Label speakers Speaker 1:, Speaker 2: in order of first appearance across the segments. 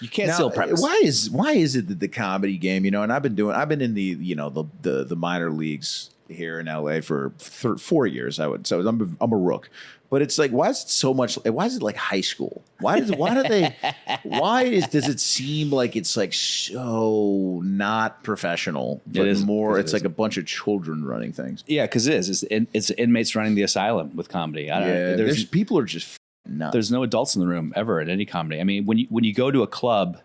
Speaker 1: You can't
Speaker 2: now,
Speaker 1: steal premise.
Speaker 2: Why is it that the comedy game, and I've been in the, the minor leagues here in LA for 4 years, so I'm a rook. But it's like, why is it so much? Why is it like high school? Does it seem like it's like so not professional, but it's like a bunch of children running things?
Speaker 1: Yeah, because it is. It's inmates running the asylum with comedy.
Speaker 2: There's people are just nuts.
Speaker 1: There's no adults in the room ever at any comedy. I mean, when you go to a club,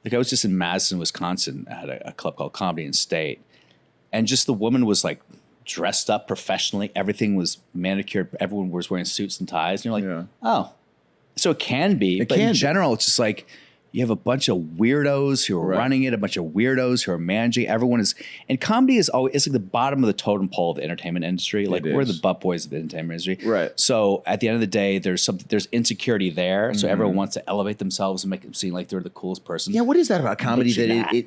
Speaker 1: like I was just in Madison, Wisconsin, at a club called Comedy and State, and just the woman was like dressed up professionally. Everything was manicured. Everyone was wearing suits and ties. And you're like, oh, so it can be. But in general, it's just like you have a bunch of weirdos who are running it, a bunch of weirdos who are managing. Everyone is, and comedy is always, it's like the bottom of the totem pole of the entertainment industry. Like we're the butt boys of the entertainment industry.
Speaker 2: Right.
Speaker 1: So at the end of the day, there's insecurity there. So everyone wants to elevate themselves and make them seem like they're the coolest person.
Speaker 2: Yeah. What is that about comedy?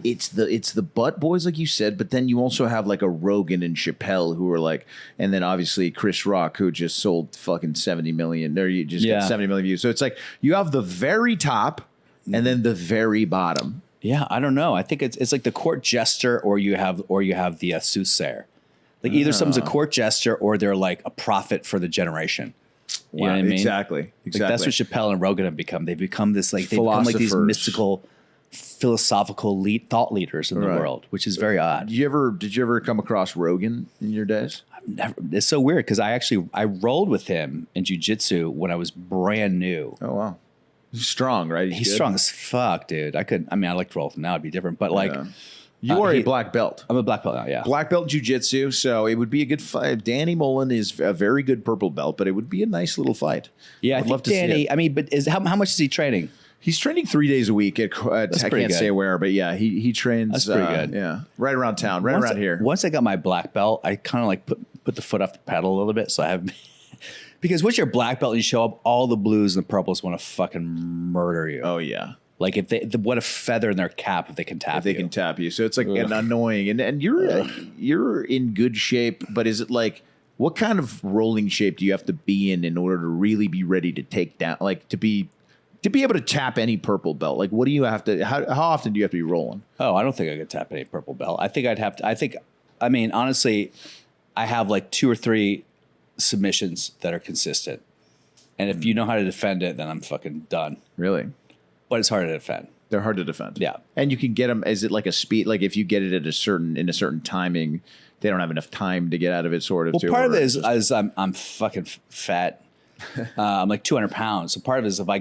Speaker 2: It's the butt boys, like you said, but then you also have like a Rogan and Chappelle who are like, and then obviously Chris Rock, who just sold fucking 70 million. There you just get 70 million views. So it's like you have the very top and then the very bottom.
Speaker 1: Yeah, I don't know. I think it's like the court jester, or you have the soothsayer. Like either someone's a court jester or they're like a prophet for the generation. You know what I mean?
Speaker 2: Exactly.
Speaker 1: Like that's what Chappelle and Rogan have become. They've become this like these mystical, philosophical thought leaders in the world, which is very odd.
Speaker 2: Did you ever come across Rogan in your days?
Speaker 1: I've never. It's so weird because I rolled with him in Jiu Jitsu when I was brand new.
Speaker 2: Oh wow. He's strong, right?
Speaker 1: He's strong as fuck, dude. I like to roll with him now. It'd be different. But like,
Speaker 2: you are a black belt.
Speaker 1: I'm a black belt now, yeah.
Speaker 2: Black belt jiu-jitsu. So it would be a good fight. Danny Mullen is a very good purple belt, but it would be a nice little fight.
Speaker 1: Yeah, I'd love to Danny, see it. I mean, but how much is he training?
Speaker 2: He's training 3 days a week. I can't say where, but yeah, he trains.
Speaker 1: That's pretty good.
Speaker 2: Yeah, right around town, around here.
Speaker 1: Once I got my black belt, I kind of like put the foot off the pedal a little bit. So I have... Because once you're black belt and you show up, all the blues and the purples want to fucking murder you.
Speaker 2: Oh yeah.
Speaker 1: Like what a feather in their cap if they can tap you.
Speaker 2: They can tap you. So it's like an annoying. And you're in good shape, but is it like, what kind of rolling shape do you have to be in order to really be ready to take down, like to be able to tap any purple belt? Like what do you have to, how often do you have to be rolling?
Speaker 1: Oh, I don't think I could tap any purple belt. I mean, honestly, I have like 2 or 3 submissions that are consistent, and if you know how to defend it, then I'm fucking done.
Speaker 2: Really?
Speaker 1: But it's hard to defend.
Speaker 2: They're hard to defend.
Speaker 1: Yeah,
Speaker 2: and you can get them. Is it like a speed? Like if you get it at a certain timing, they don't have enough time to get out of it. Sort of.
Speaker 1: Well, part of it is I'm fucking fat. I'm like 200 pounds. So part of it is if I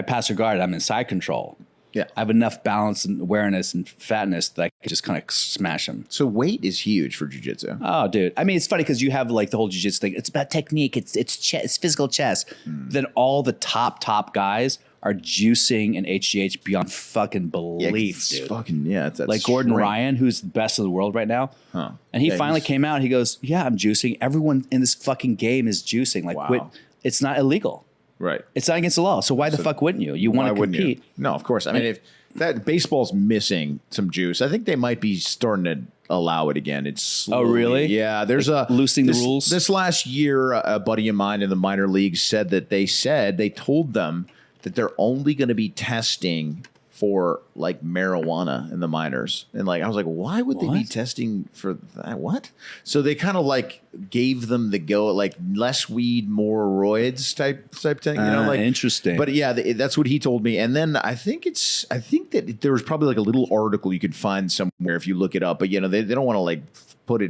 Speaker 1: pass her guard, I'm in side control.
Speaker 2: Yeah,
Speaker 1: I have enough balance and awareness and fatness that I can just kind of smash them.
Speaker 2: So weight is huge for jiu-jitsu.
Speaker 1: Oh, dude. I mean, it's funny because you have like the whole jiu-jitsu thing. It's about technique. It's physical chess. Then all the top guys are juicing and HGH beyond fucking belief, dude.
Speaker 2: That's
Speaker 1: like Gordon Ryan, who's the best in the world right now.
Speaker 2: Huh.
Speaker 1: And he finally came out. He goes, yeah, I'm juicing. Everyone in this fucking game is juicing. Like, quit. It's not illegal.
Speaker 2: Right.
Speaker 1: It's not against the law. So why the fuck wouldn't you? You want to compete.
Speaker 2: No, of course. I mean, if that baseball's missing some juice, I think they might be starting to allow it again. It's slowly,
Speaker 1: oh, really?
Speaker 2: Yeah. There's like
Speaker 1: loosening the rules.
Speaker 2: This last year, a buddy of mine in the minor leagues said they told them that they're only going to be testing for like marijuana in the minors. And like, I was like, why would they be testing for that? What? So they kind of like gave them the go, like less weed, more roids type thing, like
Speaker 1: interesting.
Speaker 2: But yeah, that's what he told me. And then I think that there was probably like a little article you could find somewhere if you look it up, but they don't want to like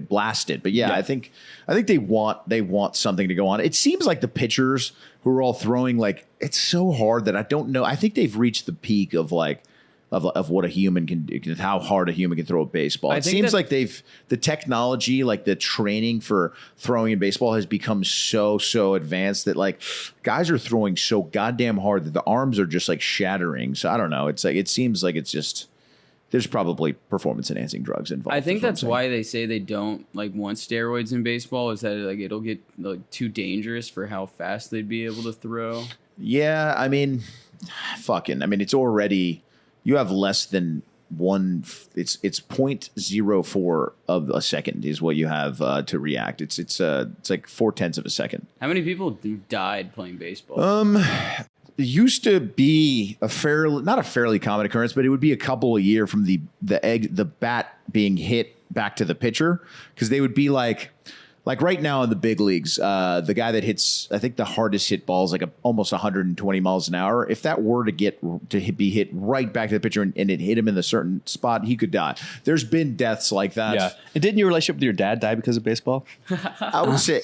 Speaker 2: blast it. But yeah, I think they want something to go on. It seems like the pitchers who are all throwing, like, it's so hard that I don't know. I think they've reached the peak of like of what a human can do, how hard a human can throw a baseball. It seems like the technology, like the training for throwing in baseball has become so advanced that like guys are throwing so goddamn hard that the arms are just like shattering. So I don't know. It's like, it seems like it's just, there's probably performance enhancing drugs involved.
Speaker 3: I think that's why they say they don't like want steroids in baseball, is that like it'll get like too dangerous for how fast they'd be able to throw.
Speaker 2: Yeah, I mean, it's already, you have less than it's 0.04 of a second is what you have to react. It's like 0.4 of a second.
Speaker 3: How many people died playing baseball?
Speaker 2: It used to be not a fairly common occurrence, but it would be a couple a year from the bat being hit back to the pitcher, because they would be like right now in the big leagues, the guy that hits, I think the hardest hit ball is like almost 120 miles an hour. If that were to be hit right back to the pitcher and it hit him in a certain spot, he could die. There's been deaths like that.
Speaker 1: Yeah. And didn't your relationship with your dad die because of baseball?
Speaker 2: I would say,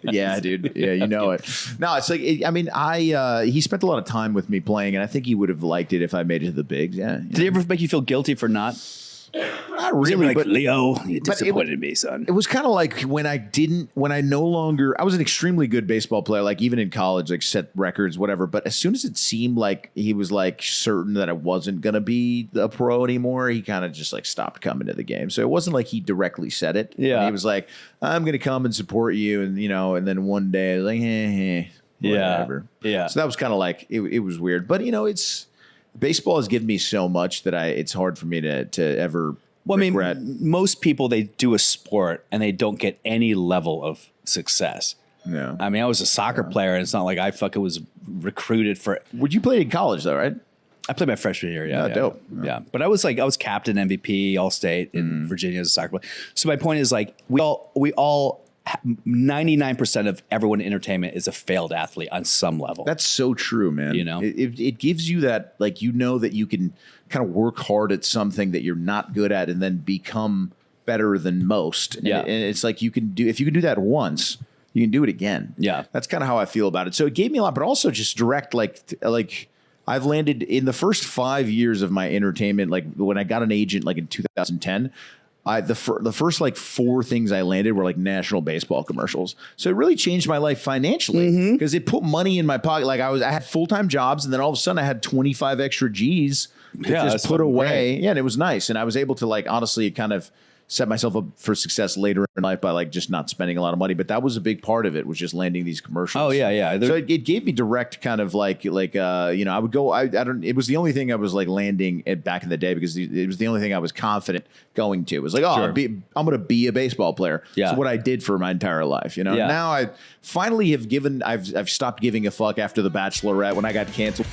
Speaker 2: yeah, dude. Yeah, you know it. No, it's like, he spent a lot of time with me playing, and I think he would have liked it if I made it to the bigs. Yeah.
Speaker 1: Did he ever make you feel guilty for not?
Speaker 2: Not really,
Speaker 1: like,
Speaker 2: but
Speaker 1: Leo, you disappointed me, son.
Speaker 2: It was kind of like when I was an extremely good baseball player, like even in college, like set records, whatever. But as soon as it seemed like he was like certain that I wasn't going to be a pro anymore, he kind of just like stopped coming to the game. So it wasn't like he directly said it.
Speaker 1: Yeah.
Speaker 2: He was like, I'm going to come and support you. And, and then one day I was like, whatever.
Speaker 1: Yeah.
Speaker 2: So that was kind of like, it was weird. But, baseball has given me so much that it's hard for me to ever regret.
Speaker 1: I mean, most people, they do a sport and they don't get any level of success.
Speaker 2: Yeah.
Speaker 1: I mean, I was a soccer player, and it's not like I fucking was recruited for.
Speaker 2: Would you play in college though, right?
Speaker 1: I played my freshman year. Yeah.
Speaker 2: Dope.
Speaker 1: Yeah. But I was captain, MVP, All-State in Virginia as a soccer player. So my point is, like, we all 99% of everyone in entertainment is a failed athlete on some level.
Speaker 2: That's so true, man. It gives you that, like, that you can kind of work hard at something that you're not good at and then become better than most.
Speaker 1: Yeah.
Speaker 2: And it's like if you can do that once, you can do it again.
Speaker 1: Yeah.
Speaker 2: That's kind of how I feel about it. So it gave me a lot, but also just direct, like I've landed in the first 5 years of my entertainment, like when I got an agent, like in 2010, the first like 4 things I landed were like national baseball commercials. So it really changed my life financially because it put money in my pocket. Like I had full-time jobs, and then all of a sudden I had 25 extra G's to just put away. Great. Yeah, and it was nice. And I was able to, like, honestly kind of set myself up for success later in life by like just not spending a lot of money. But that was a big part of it, was just landing these commercials.
Speaker 1: Oh yeah.
Speaker 2: So it gave me direct kind of like I would go, it was the only thing I was like landing at back in the day, because it was the only thing I was confident going to. It was like, I'm going to be a baseball player.
Speaker 1: Yeah.
Speaker 2: So what I did for my entire life, Now I finally have I've stopped giving a fuck after The Bachelorette when I got canceled.